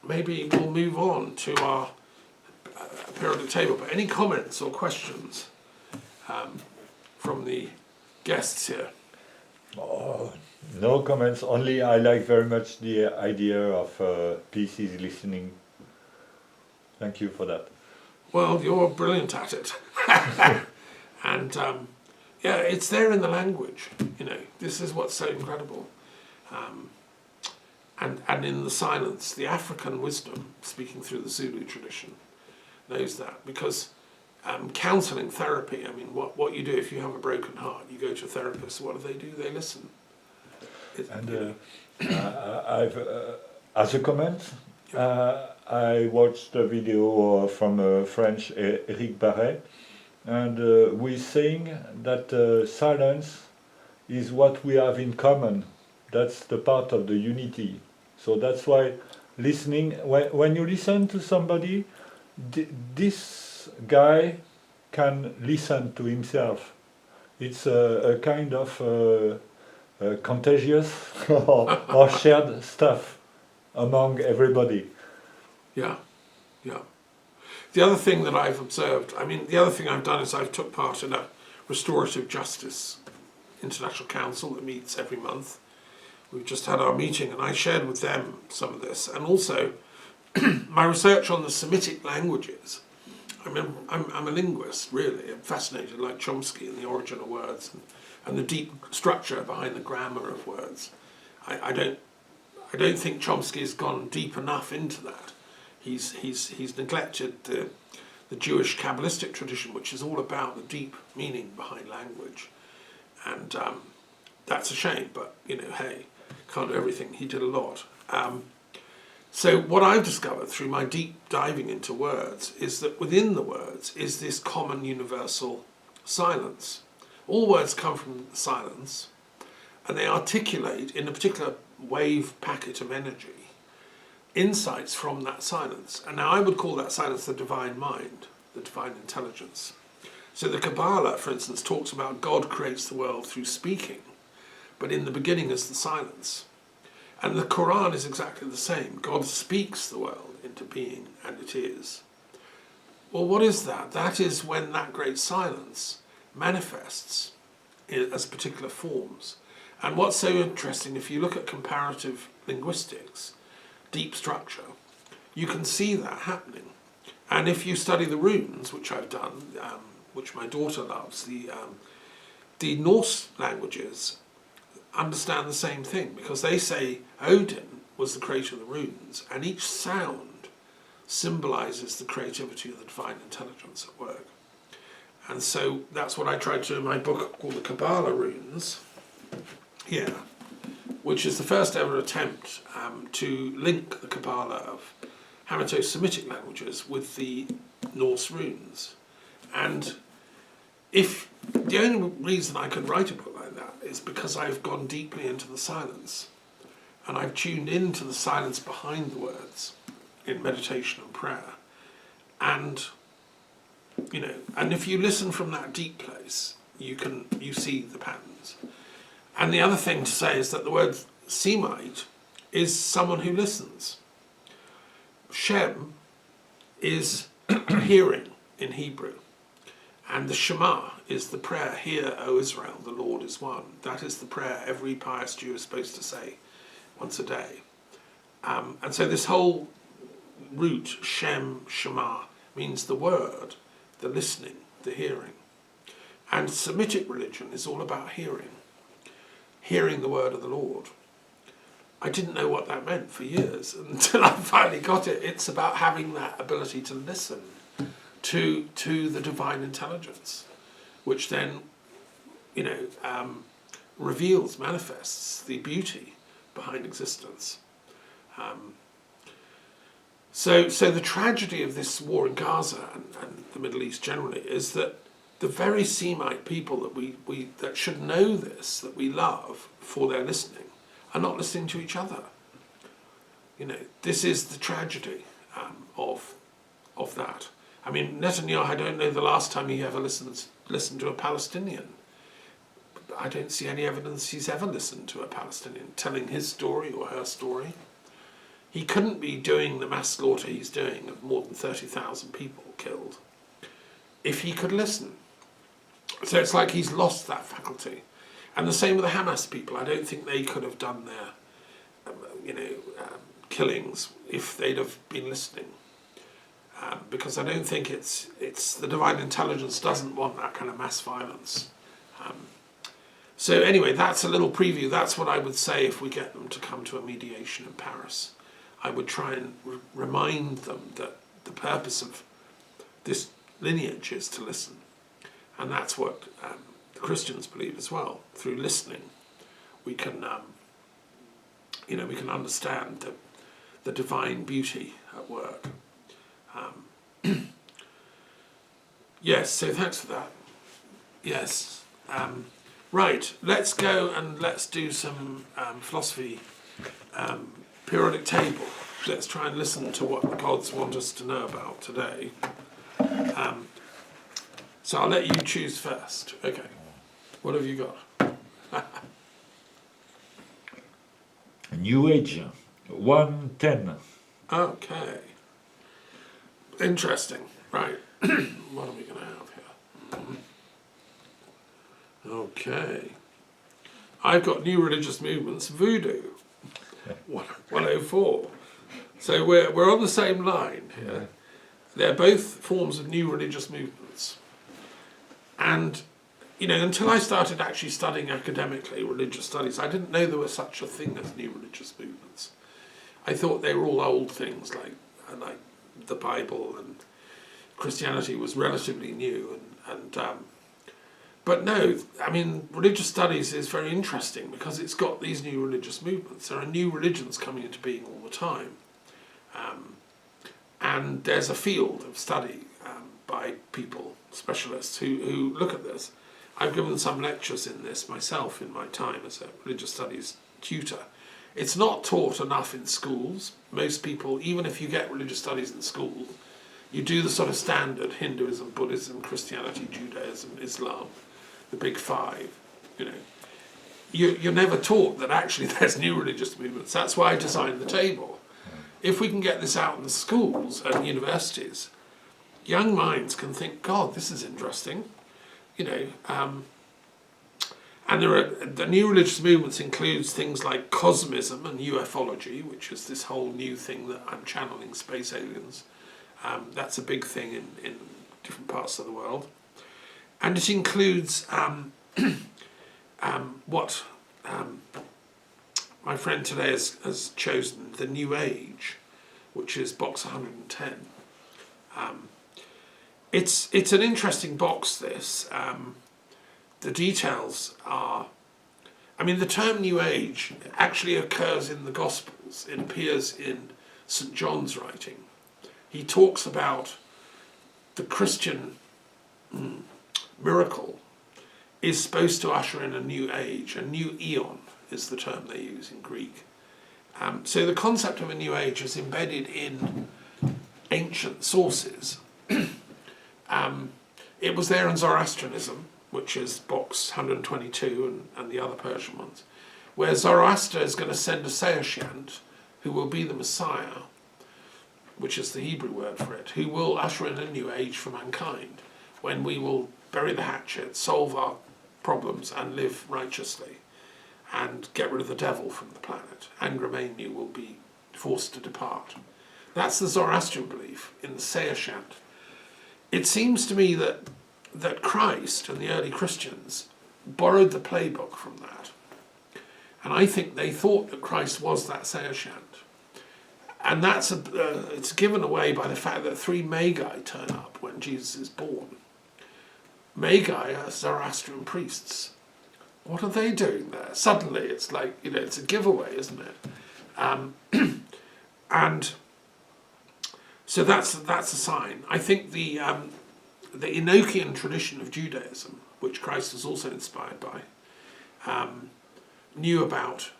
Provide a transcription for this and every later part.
maybe we'll move on to our periodic table. But any comments or questions from the guests here? Oh, no comments, only I like very much the idea of PCs listening. Thank you for that. Well, you're brilliant at it. And yeah, it's there in the language, you know, this is what's so incredible. And in the silence, the African wisdom, speaking through the Zulu tradition, knows that, because counselling, therapy, I mean, what you do if you have a broken heart, you go to a therapist, what do? They listen. I've, as a comment, I watched a video from French Eric Barret, and we're saying that silence is what we have in common. That's the part of the unity. So that's why listening, when you listen to somebody, this guy can listen to himself. It's a kind of contagious or shared stuff among everybody. Yeah, yeah. The other thing that I've observed, I mean, the other thing I've done is I've took part in a restorative justice international council that meets every month. We've just had our meeting and I shared with them some of this, and also my research on the Semitic languages. I mean, I'm a linguist, really. I'm fascinated, like Chomsky, and the origin of words and the deep structure behind the grammar of words. I don't think Chomsky has gone deep enough into that. He's neglected the Jewish Kabbalistic tradition, which is all about the deep meaning behind language, and that's a shame. But you know, hey, can't do everything. He did a lot. So what I've discovered through my deep diving into words is that within the words is this common universal silence. All words come from silence, and they articulate in a particular wave packet of energy insights from that silence. And now I would call that silence the divine mind, the divine intelligence. So the Kabbalah, for instance, talks about God creates the world through speaking, but in the beginning is the silence. And the Quran is exactly the same. God speaks the world into being, and it is. Well, what is that? That is when that great silence manifests as particular forms. And what's so interesting, if you look at comparative linguistics, deep structure, you can see that happening. And if you study the runes, which I've done, which my daughter loves, the Norse languages understand the same thing, because they say Odin was the creator of the runes, and each sound symbolizes the creativity of the divine intelligence at work. And so that's what I tried to do in my book called The Kabbalah Runes, here, which is the first ever attempt to link the Kabbalah of Hamitic languages with the Norse runes. And if the only reason I could write a book like that is because I've gone deeply into the silence, and I've tuned into the silence behind the words in meditation and prayer. And you know, and if you listen from that deep place, you see the patterns. And the other thing to say is that the word Semite is someone who listens. Shem is hearing in Hebrew. And the Shema is the prayer, "Hear, O Israel, the Lord is one." That is the prayer every pious Jew is supposed to say once a day. And so this whole root, Shem, Shema, means the word, the listening, the hearing. And Semitic religion is all about hearing the word of the Lord. I didn't know what that meant for years until I finally got it. It's about having that ability to listen to the divine intelligence, which then, you know, reveals, manifests the beauty behind existence. So the tragedy of this war in Gaza and the Middle East generally is that the very Semite people that should know this, that we love for their listening, are not listening to each other. You know, this is the tragedy of that. I mean, Netanyahu, I don't know the last time he ever listened to a Palestinian. I don't see any evidence he's ever listened to a Palestinian telling his story or her story. he couldn't be doing the mass slaughter he's doing of more than 30,000 people killed if he could listen. So it's like he's lost that faculty. And the same with the Hamas people. I don't think they could have done their, killings if they'd have been listening. Because I don't think it's the divine intelligence doesn't want that kind of mass violence. So anyway, that's a little preview. That's what I would say if we get them to come to a mediation in Paris. I would try and remind them that the purpose of this lineage is to listen. And that's what the Christians believe as well. Through listening, we can, we can understand the divine beauty at work. Yes, so thanks for that. Yes. Right, let's go and let's do some philosophy periodic table. Let's try and listen to what the gods want us to know about today. So I'll let you choose first. Okay. What have you got? New Age, 110. Okay. Interesting. Right. What are we going to have here? Okay. I've got New Religious Movements, Voodoo, 104. So we're on the same line here. They're both forms of new religious movements. And, until I started actually studying academically religious studies, I didn't know there was such a thing as new religious movements. I thought they were all old things like the Bible, and Christianity was relatively new. But no, religious studies is very interesting because it's got these new religious movements. There are new religions coming into being all the time. And there's a field of study by people, specialists, who look at this. I've given some lectures in this myself in my time as a religious studies tutor. It's not taught enough in schools. Most people, even if you get religious studies in school, you do the sort of standard Hinduism, Buddhism, Christianity, Judaism, Islam, the big five. You're never taught that actually there's new religious movements. That's why I designed the table. If we can get this out in the schools and universities, young minds can think, God, this is interesting, and the new religious movements includes things like cosmism and ufology, which is this whole new thing that I'm channeling space aliens. That's a big thing in different parts of the world. And it includes what my friend today has chosen, the New Age, which is box 110. It's an interesting box, this. The details are... the term New Age actually occurs in the Gospels. It appears in St. John's writing. He talks about the Christian miracle is supposed to usher in a new age, a new eon is the term they use in Greek. So the concept of a new age is embedded in ancient sources. It was there in Zoroastrianism, which is box 122 and the other Persian ones, where Zoroaster is going to send a Saoshyant, who will be the Messiah, which is the Hebrew word for it, who will usher in a new age for mankind, when we will bury the hatchet, solve our problems and live righteously, and get rid of the devil from the planet. Angra Mainyu will be forced to depart. That's the Zoroastrian belief in the Saoshyant. It seems to me that Christ and the early Christians borrowed the playbook from that. And I think they thought that Christ was that Saoshyant. And that's it's given away by the fact that 3 Magi turn up when Jesus is born. Magi are Zoroastrian priests. What are they doing there? Suddenly it's like, it's a giveaway, isn't it? And so that's a sign. I think the Enochian tradition of Judaism, which Christ was also inspired by, knew about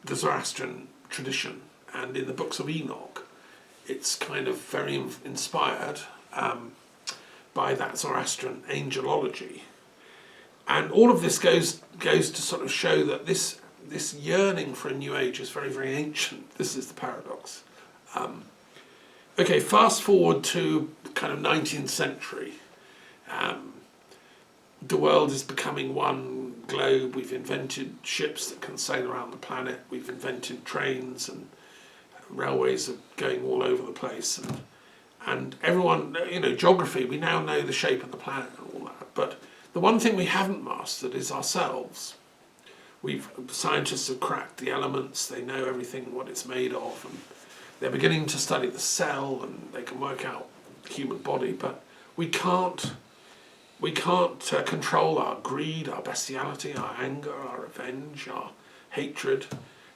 the Zoroastrian tradition. And in the books of Enoch, it's kind of very inspired by that Zoroastrian angelology. And all of this goes to sort of show that this this yearning for a new age is very, very ancient. This is the paradox. Okay, fast forward to kind of 19th century. The world is becoming one globe. We've invented ships that can sail around the planet. We've invented trains, and railways are going all over the place. And everyone, geography, we now know the shape of the planet and all that. But the one thing we haven't mastered is ourselves. Scientists have cracked the elements. They know everything, what it's made of, and they're beginning to study the cell, and they can work out the human body. But we can't control our greed, our bestiality, our anger, our revenge, our hatred.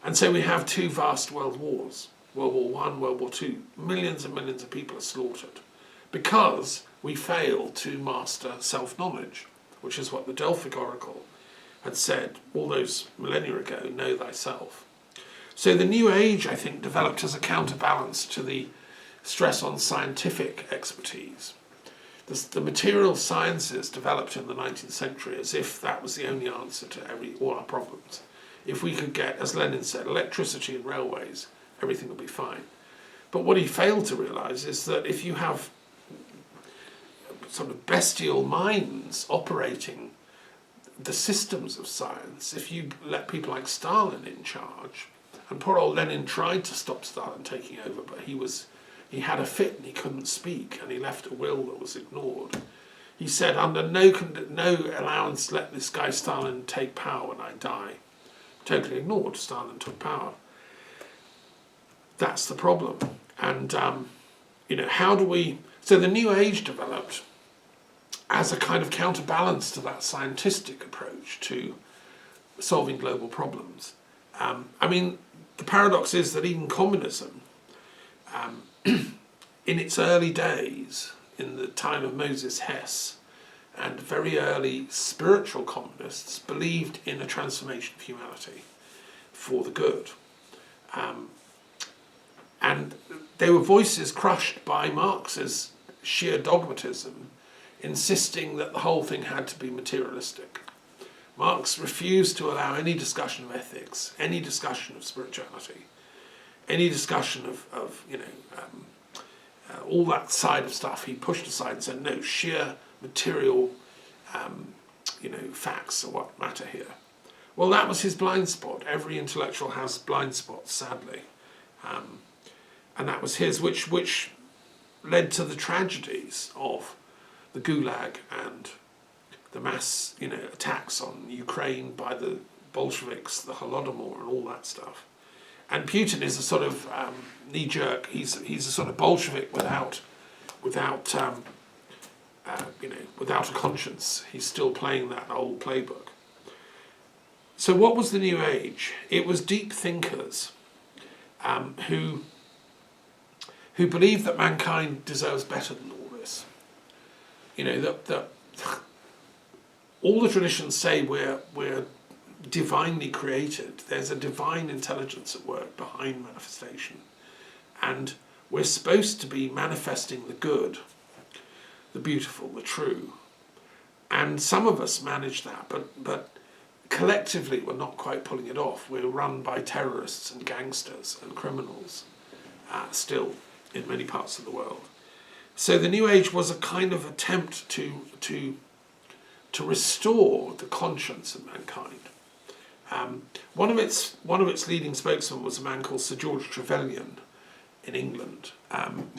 And so we have two vast world wars, World War I, World War II. Millions and millions of people are slaughtered because we fail to master self-knowledge, which is what the Delphic Oracle had said all those millennia ago, know thyself. So the New Age, I think, developed as a counterbalance to the stress on scientific expertise. The material sciences developed in the 19th century as if that was the only answer to all our problems. If we could get, as Lenin said, electricity and railways, everything will be fine. But what he failed to realise is that if you have sort of bestial minds operating the systems of science, if you let people like Stalin in charge, and poor old Lenin tried to stop Stalin taking over, but he had a fit and he couldn't speak, and he left a will that was ignored. He said, under no allowance, let this guy Stalin take power when I die. Totally ignored. Stalin took power. That's the problem. And, how do we... So the New Age developed as a kind of counterbalance to that scientific approach to solving global problems. The paradox is that even communism, in its early days, in the time of Moses Hess, and very early spiritual communists believed in a transformation of humanity for the good. And there were voices crushed by Marx's sheer dogmatism, insisting that the whole thing had to be materialistic. Marx refused to allow any discussion of ethics, any discussion of spirituality, any discussion of all that side of stuff. He pushed aside and said, no, sheer material, facts are what matter here. Well, that was his blind spot. Every intellectual has blind spots, sadly. And that was his, which led to the tragedies of the Gulag and the mass, attacks on Ukraine by the Bolsheviks, the Holodomor, and all that stuff. And Putin is a sort of knee-jerk. He's a sort of Bolshevik without a conscience. He's still playing that old playbook. So what was the New Age? It was deep thinkers who believed that mankind deserves better than all this. That all the traditions say we're divinely created. There's a divine intelligence at work behind manifestation. And we're supposed to be manifesting the good, the beautiful, the true. And some of us manage that, but collectively we're not quite pulling it off. We're run by terrorists and gangsters and criminals still in many parts of the world. So the New Age was a kind of attempt to restore the conscience of mankind. One of its leading spokesmen was a man called Sir George Trevelyan in England,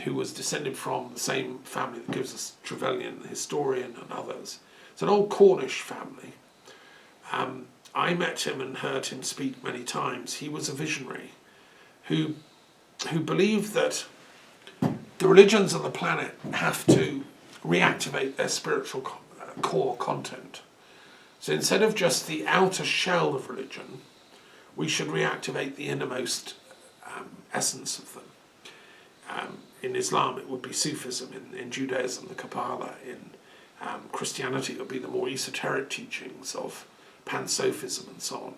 who was descended from the same family that gives us Trevelyan, the historian, and others. It's an old Cornish family. I met him and heard him speak many times. He was a visionary who believed that the religions of the planet have to reactivate their spiritual core content. So instead of just the outer shell of religion, we should reactivate the innermost essence of them. In Islam, it would be Sufism. In Judaism, the Kabbalah. In Christianity, it would be the more esoteric teachings of Pan-Sophism and so on,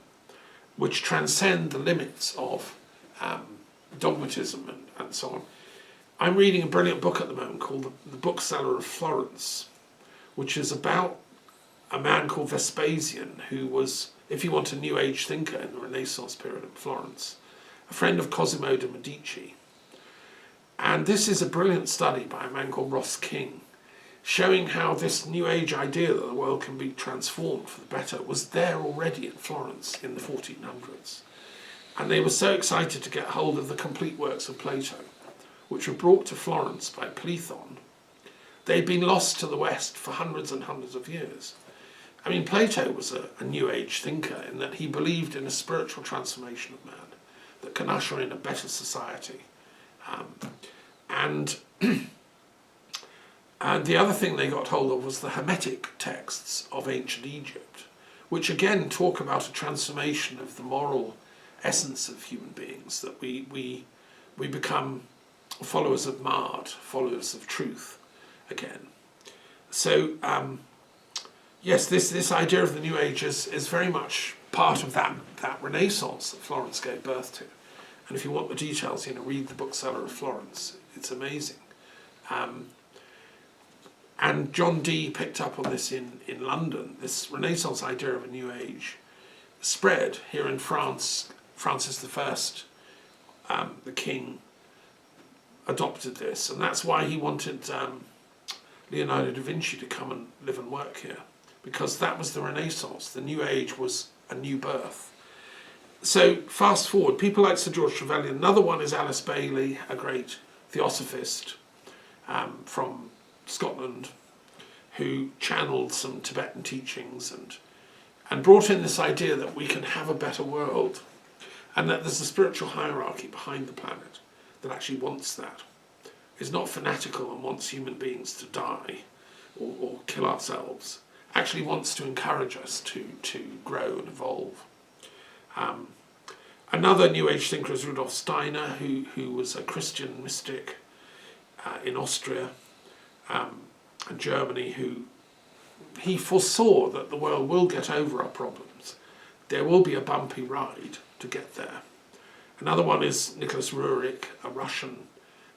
which transcend the limits of dogmatism and so on. I'm reading a brilliant book at the moment called The Bookseller of Florence, which is about a man called Vespasian, who was if you want a New Age thinker in the Renaissance period in Florence, a friend of Cosimo de' Medici. And this is a brilliant study by a man called Ross King, showing how this New Age idea that the world can be transformed for the better was there already in Florence in the 1400s. And they were so excited to get hold of the complete works of Plato, which were brought to Florence by Plethon. They'd been lost to the West for hundreds and hundreds of years. I mean, Plato was a New Age thinker in that he believed in a spiritual transformation of man that can usher in a better society. And the other thing they got hold of was the Hermetic texts of ancient Egypt, which again talk about a transformation of the moral essence of human beings, that we become followers of Ma'at, followers of truth again. So yes, this idea of the New Age is very much part of that Renaissance that Florence gave birth to. And if you want the details, read The Bookseller of Florence. It's amazing. And John Dee picked up on this in London. This Renaissance idea of a New Age spread here in France. Francis I, the king, adopted this, and that's why he wanted Leonardo da Vinci to come and live and work here, because that was the Renaissance. The New Age was a new birth. So fast forward, people like Sir George Trevelyan. Another one is Alice Bailey, a great theosophist from Scotland, who channeled some Tibetan teachings and brought in this idea that we can have a better world, and that there's a spiritual hierarchy behind the planet that actually wants that, is not fanatical and wants human beings to die or kill ourselves, actually wants to encourage us to grow and evolve. Another New Age thinker is Rudolf Steiner, who was a Christian mystic in Austria and Germany, who he foresaw that the world will get over our problems. There will be a bumpy ride to get there. Another one is Nicholas Roerich, a Russian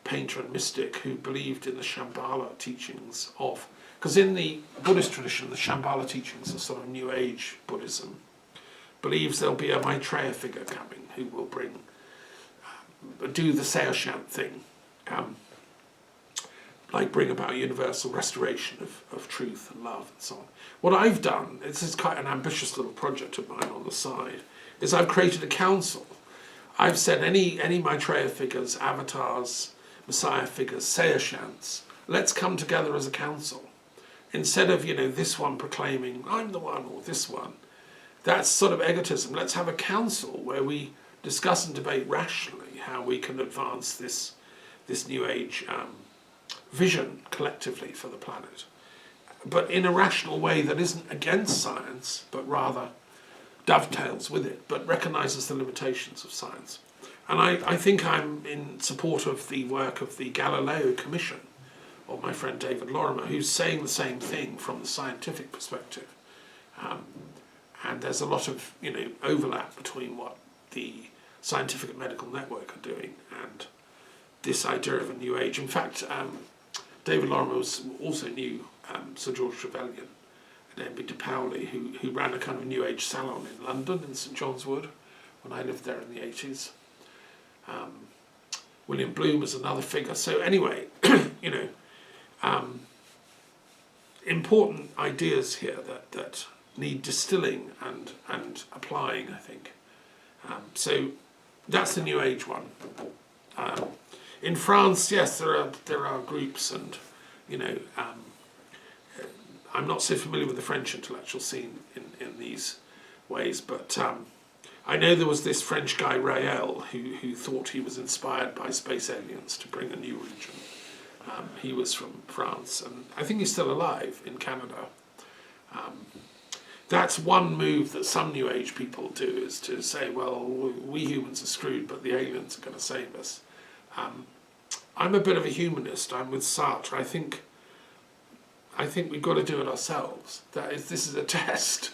painter and mystic who believed in the Shambhala teachings of, because in the Buddhist tradition, the Shambhala teachings are sort of New Age Buddhism, believes there'll be a Maitreya figure coming who will do the Seoshant thing, like bring about universal restoration of truth and love and so on. What I've done, this is quite an ambitious little project of mine on the side, is I've created a council. I've said any Maitreya figures, avatars, Messiah figures, Seoshants, let's come together as a council. Instead of, this one proclaiming, I'm the one, or this one. That's sort of egotism. Let's have a council where we discuss and debate rationally how we can advance this New Age vision collectively for the planet, but in a rational way that isn't against science, but rather dovetails with it, but recognises the limitations of science. And I think I'm in support of the work of the Galileo Commission, or my friend David Lorimer, who's saying the same thing from the scientific perspective. And there's a lot of overlap between what the Scientific and Medical Network are doing and this idea of a New Age. In fact, David Lorimer also knew Sir George Trevelyan and Enby de Paoli, who ran a kind of New Age salon in London, in St John's Wood, when I lived there in the 80s. William Bloom is another figure. So anyway, important ideas here that need distilling and applying, I think. So that's the New Age one. In France, yes, there are groups, and I'm not so familiar with the French intellectual scene in these ways, but I know there was this French guy, Rael, who thought he was inspired by space aliens to bring a new religion. He was from France, and I think he's still alive in Canada. That's one move that some New Age people do, is to say, well, we humans are screwed, but the aliens are going to save us. I'm a bit of a humanist. I'm with Sartre. I think we've got to do it ourselves. This is a test.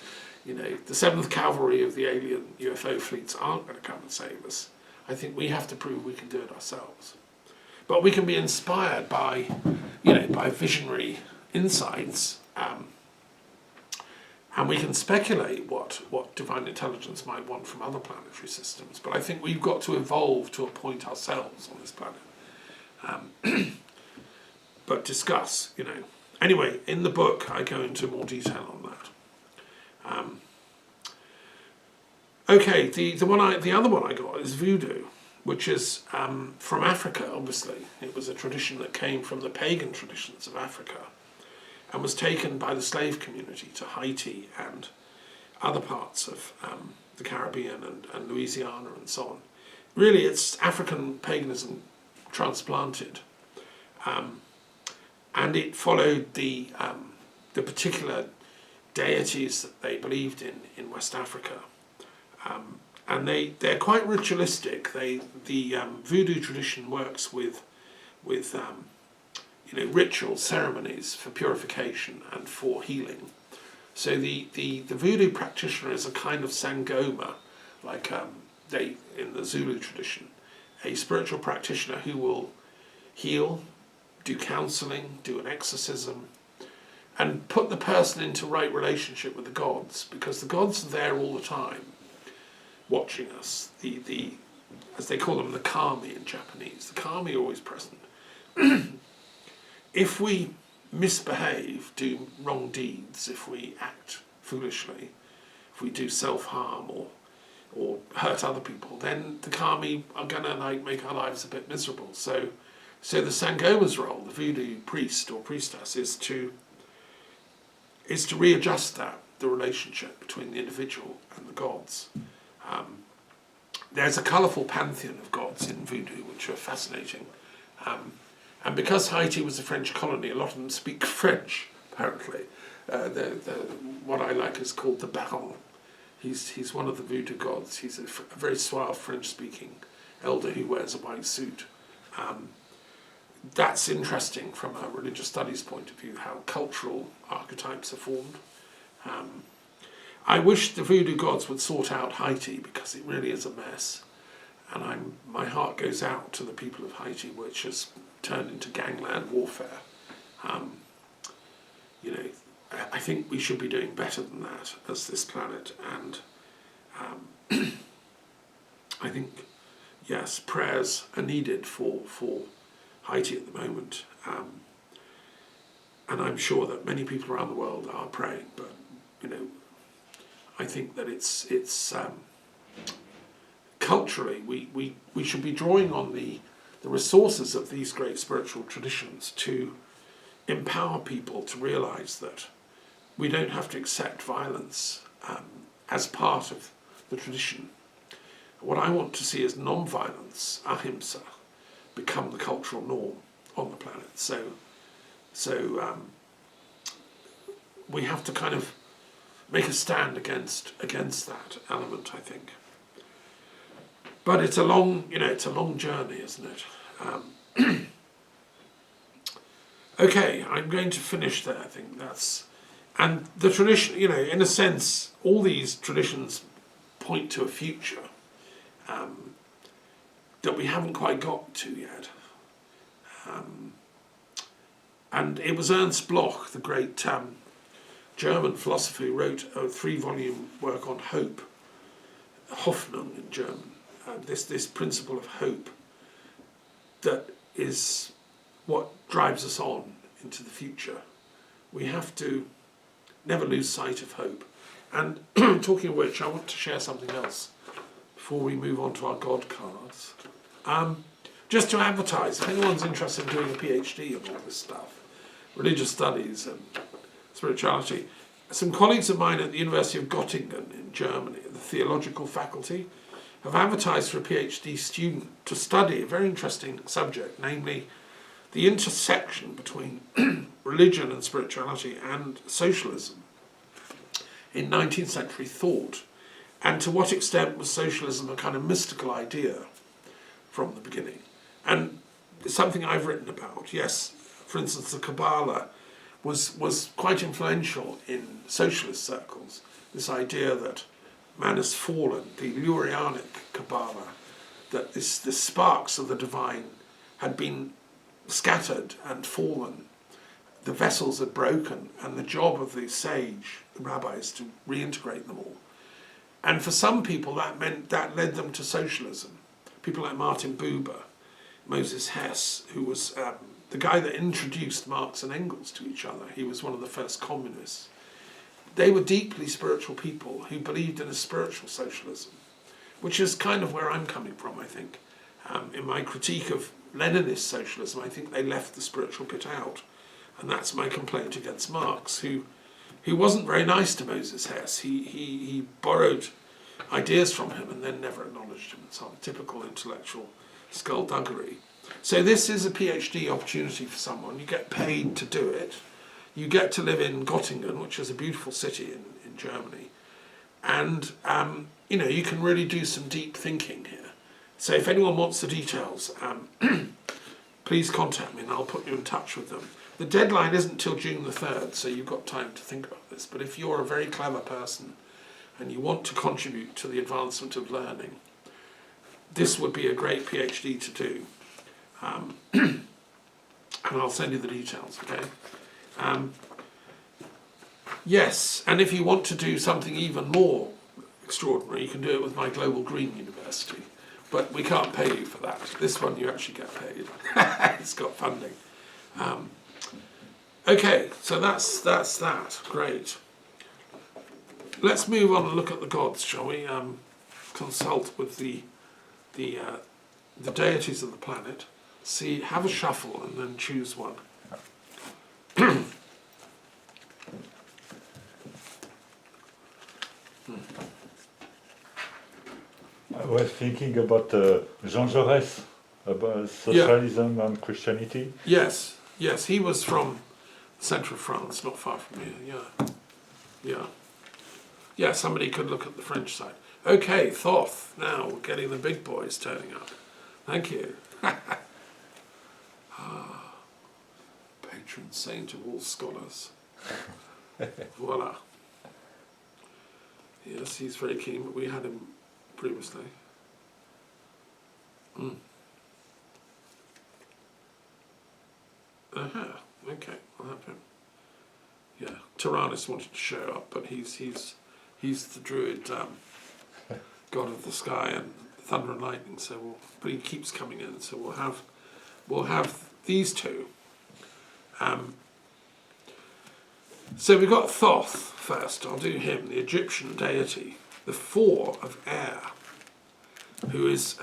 The 7th Cavalry of the alien UFO fleets aren't going to come and save us. I think we have to prove we can do it ourselves. But we can be inspired by visionary insights. And we can speculate what divine intelligence might want from other planetary systems, but I think we've got to evolve to a point ourselves on this planet. But discuss, you know. Anyway, in the book, I go into more detail on that. Okay, the other one I got is voodoo, which is from Africa. Obviously, it was a tradition that came from the pagan traditions of Africa, and was taken by the slave community to Haiti and other parts of the Caribbean and Louisiana and so on. Really, it's African paganism transplanted. And it followed the particular deities that they believed in West Africa, and they're quite ritualistic. The voodoo tradition works with ritual ceremonies for purification and for healing. So the voodoo practitioner is a kind of sangoma, like in the Zulu tradition, a spiritual practitioner who will heal, do counselling, do an exorcism, and put the person into right relationship with the gods, because the gods are there all the time, watching us. The as they call them, the kami in Japanese. The kami are always present. If we misbehave, do wrong deeds, if we act foolishly, if we do self-harm or hurt other people, then the kami are gonna make our lives a bit miserable. So the sangoma's role, the voodoo priest or priestess, is to readjust the relationship between the individual and the gods. There's a colourful pantheon of gods in voodoo which are fascinating. And because Haiti was a French colony, a lot of them speak French, apparently. What I like is called the Baron. He's one of the voodoo gods. He's a very suave French-speaking elder who wears a white suit. That's interesting from a religious studies point of view, how cultural archetypes are formed. I wish the voodoo gods would sort out Haiti, because it really is a mess. And my heart goes out to the people of Haiti, which has turned into gangland warfare. I think we should be doing better than that as this planet. And I think, yes, prayers are needed for Haiti at the moment. And I'm sure that many people around the world are praying, but, I think that it's culturally, we should be drawing on the resources of these great spiritual traditions to empower people to realise that we don't have to accept violence as part of the tradition. What I want to see is non-violence, ahimsa, become the cultural norm on the planet. So we have to kind of make a stand against that element, I think. But it's a long journey, isn't it? Okay, I'm going to finish there. I think and the tradition. In a sense, all these traditions point to a future that we haven't quite got to yet. And it was Ernst Bloch, the great German philosopher, who wrote a 3-volume work on hope, Hoffnung in German. This principle of hope that is what drives us on into the future. We have to never lose sight of hope. And talking of which, I want to share something else before we move on to our God cards. Just to advertise, if anyone's interested in doing a PhD of all this stuff, religious studies and spirituality, some colleagues of mine at the University of Göttingen in Germany, the theological faculty, have advertised for a PhD student to study a very interesting subject, namely the intersection between religion and spirituality and socialism in 19th century thought, and to what extent was socialism a kind of mystical idea from the beginning. And it's something I've written about. Yes, for instance, the Kabbalah was quite influential in socialist circles, this idea that man has fallen, the Lurianic Kabbalah, that the sparks of the divine had been scattered and fallen the vessels had broken, and the job of the sage, the rabbi, is to reintegrate them all. And for some people that led them to socialism. People like Martin Buber, Moses Hess, who was the guy that introduced Marx and Engels to each other. He was one of the first communists. They were deeply spiritual people who believed in a spiritual socialism, which is kind of where I'm coming from, I think. In my critique of Leninist socialism, I think they left the spiritual bit out. And that's my complaint against Marx, who wasn't very nice to Moses Hess. He borrowed ideas from him and then never acknowledged him. It's sort of typical intellectual skullduggery. So this is a PhD opportunity for someone. You get paid to do it. You get to live in Göttingen, which is a beautiful city in Germany. And, you can really do some deep thinking here. So if anyone wants the details, please contact me and I'll put you in touch with them. The deadline isn't till June the 3rd, so you've got time to think about this. But if you're a very clever person and you want to contribute to the advancement of learning, this would be a great PhD to do. And I'll send you the details, okay? Yes, and if you want to do something even more extraordinary, you can do it with my Global Green University. But we can't pay you for that. This one you actually get paid. It's got funding. Okay, so that's that. Great. Let's move on and look at the gods, shall we? Consult with the deities of the planet. Have a shuffle and then choose one. I was thinking about Jean Jaurès, about socialism and Christianity. Yes, he was from the centre of France, not far from here, Yeah, somebody could look at the French side. Okay, Thoth, now we're getting the big boys turning up. Thank you. Patron saint of all scholars. Voila. Yes, he's very keen, but we had him previously. Okay, I'll have him. Yeah, Tyrannus wanted to show up, but he's the druid god of the sky and thunder and lightning. But he keeps coming in, so we'll have these two. So we've got Thoth first. I'll do him, the Egyptian deity, the four of air, who is.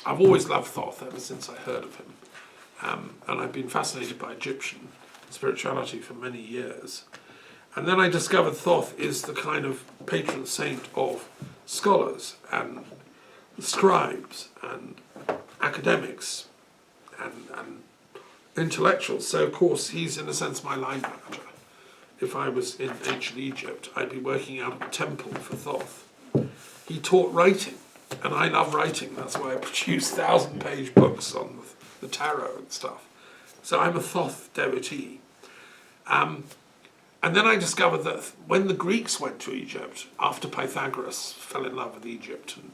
I've always loved Thoth ever since I heard of him, and I've been fascinated by Egyptian spirituality for many years. And then I discovered Thoth is the kind of patron saint of scholars and scribes and academics and intellectuals. So of course he's in a sense my line manager. If I was in ancient Egypt, I'd be working out of a temple for Thoth. He taught writing, and I love writing. That's why I produce 1,000-page books on the tarot and stuff. So I'm a Thoth devotee. And then I discovered that when the Greeks went to Egypt, after Pythagoras fell in love with Egypt and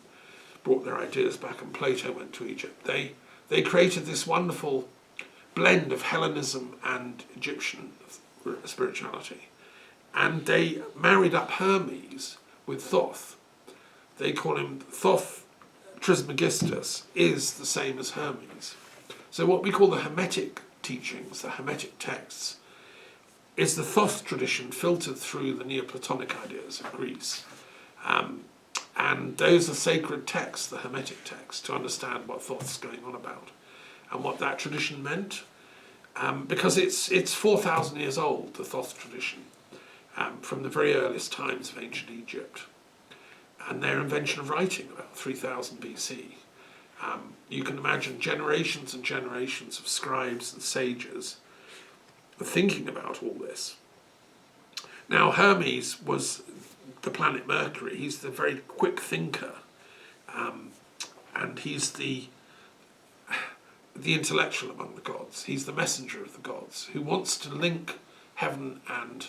brought their ideas back, and Plato went to Egypt, they created this wonderful blend of Hellenism and Egyptian spirituality. And they married up Hermes with Thoth. They call him Thoth Trismegistus, is the same as Hermes. So what we call the Hermetic teachings, the Hermetic texts, is the Thoth tradition filtered through the Neoplatonic ideas of Greece. And those are sacred texts, the Hermetic texts, to understand what Thoth's going on about and what that tradition meant. Because it's 4,000 years old, the Thoth tradition, from the very earliest times of ancient Egypt. And their invention of writing, about 3000 BC. You can imagine generations and generations of scribes and sages thinking about all this. Now Hermes was the planet Mercury. He's the very quick thinker, and he's the intellectual among the gods. He's the messenger of the gods who wants to link heaven and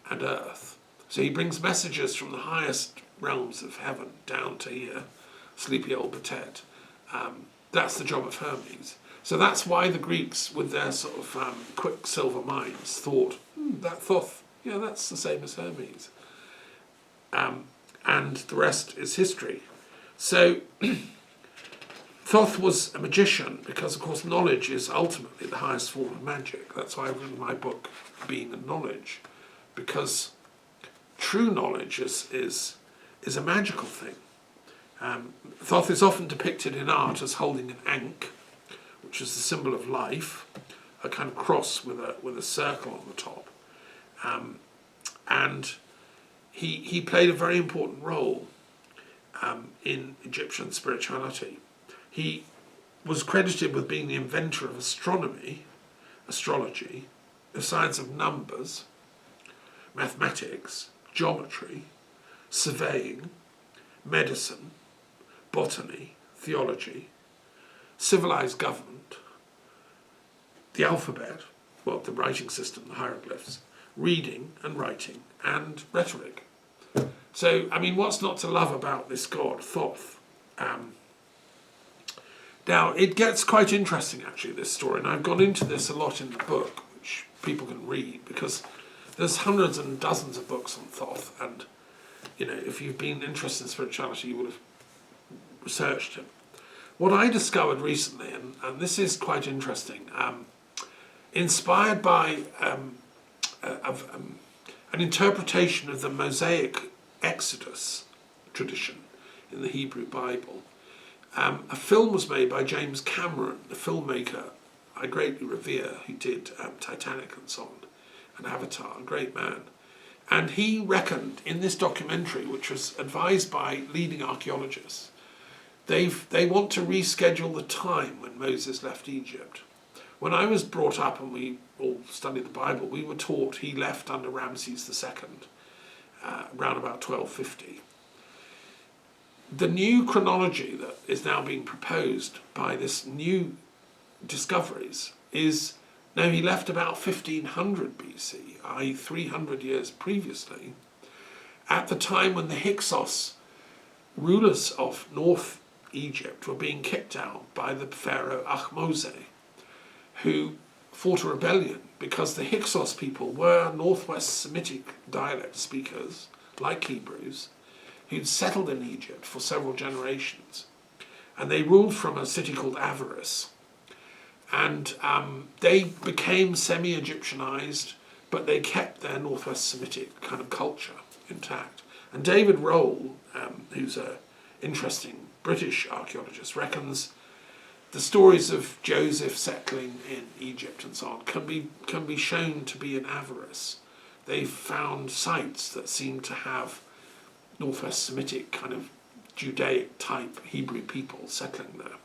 earth. So he brings messages from the highest realms of heaven down to here, sleepy old Betet. That's the job of Hermes. So that's why the Greeks, with their sort of quicksilver minds, thought, that Thoth, yeah, that's the same as Hermes. And the rest is history. So Thoth was a magician because, of course, knowledge is ultimately the highest form of magic. That's why I've written my book, Being and Knowledge, because true knowledge is a magical thing. Thoth is often depicted in art as holding an ankh, which is the symbol of life, a kind of cross with a circle on the top. And he played a very important role in Egyptian spirituality. He was credited with being the inventor of astronomy, astrology, the science of numbers, mathematics, geometry, surveying, medicine, botany, theology, civilized government, the alphabet, well, the writing system, the hieroglyphs, reading and writing, and rhetoric. So, I mean, what's not to love about this god, Thoth? Now, it gets quite interesting, actually, this story, and I've gone into this a lot in the book, which people can read, because there's hundreds and dozens of books on Thoth, and, you know, if you've been interested in spirituality, you would have researched him. What I discovered recently, and this is quite interesting, inspired by an interpretation of the Mosaic Exodus tradition in the Hebrew Bible, a film was made by James Cameron, the filmmaker I greatly revere. He did Titanic and so on, and Avatar, a great man. And he reckoned in this documentary, which was advised by leading archaeologists, they want to reschedule the time when Moses left Egypt. When I was brought up and we all studied the Bible, we were taught he left under Ramses II, around about 1250. The new chronology that is now being proposed by this new discoveries is, no, he left about 1500 BC, i.e. 300 years previously, at the time when the Hyksos, rulers of North Egypt, were being kicked out by the pharaoh Ahmose, who fought a rebellion because the Hyksos people were northwest Semitic dialect speakers, like Hebrews, who'd settled in Egypt for several generations. And they ruled from a city called Avaris. And they became semi-Egyptianized, but they kept their northwest Semitic kind of culture intact. And David Roll, who's an interesting British archaeologist, reckons the stories of Joseph settling in Egypt and so on can be shown to be in Avaris. They've found sites that seem to have northwest Semitic kind of Judaic type Hebrew people settling there.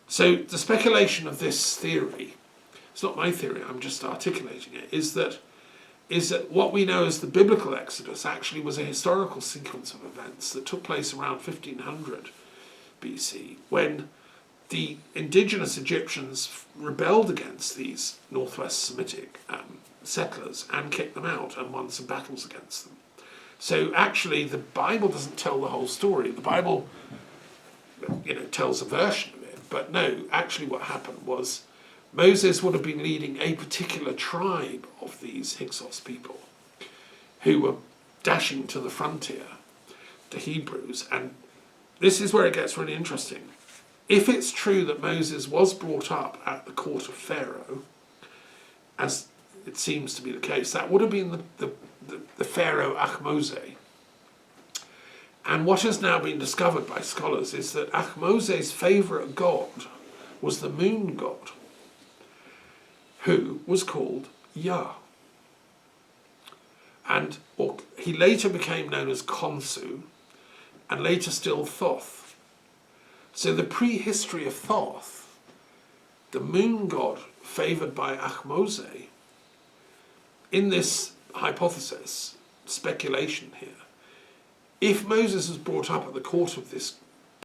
So the speculation of this theory, it's not my theory, I'm just articulating it, is that what we know as the biblical Exodus actually was a historical sequence of events that took place around 1500 BC, when the indigenous Egyptians rebelled against these northwest Semitic settlers and kicked them out and won some battles against them. So actually the Bible doesn't tell the whole story. The Bible, tells a version of it, but no, actually what happened was Moses would have been leading a particular tribe of these Hyksos people who were dashing to the frontier, the Hebrews, and this is where it gets really interesting. If it's true that Moses was brought up at the court of Pharaoh, as it seems to be the case, that would have been the Pharaoh Ahmose. And what has now been discovered by scholars is that Ahmose's favourite god was the moon god, who was called Yah. And he later became known as Khonsu, and later still Thoth. So the prehistory of Thoth, the moon god favoured by Ahmose, in this hypothesis, speculation here, if Moses was brought up at the court of this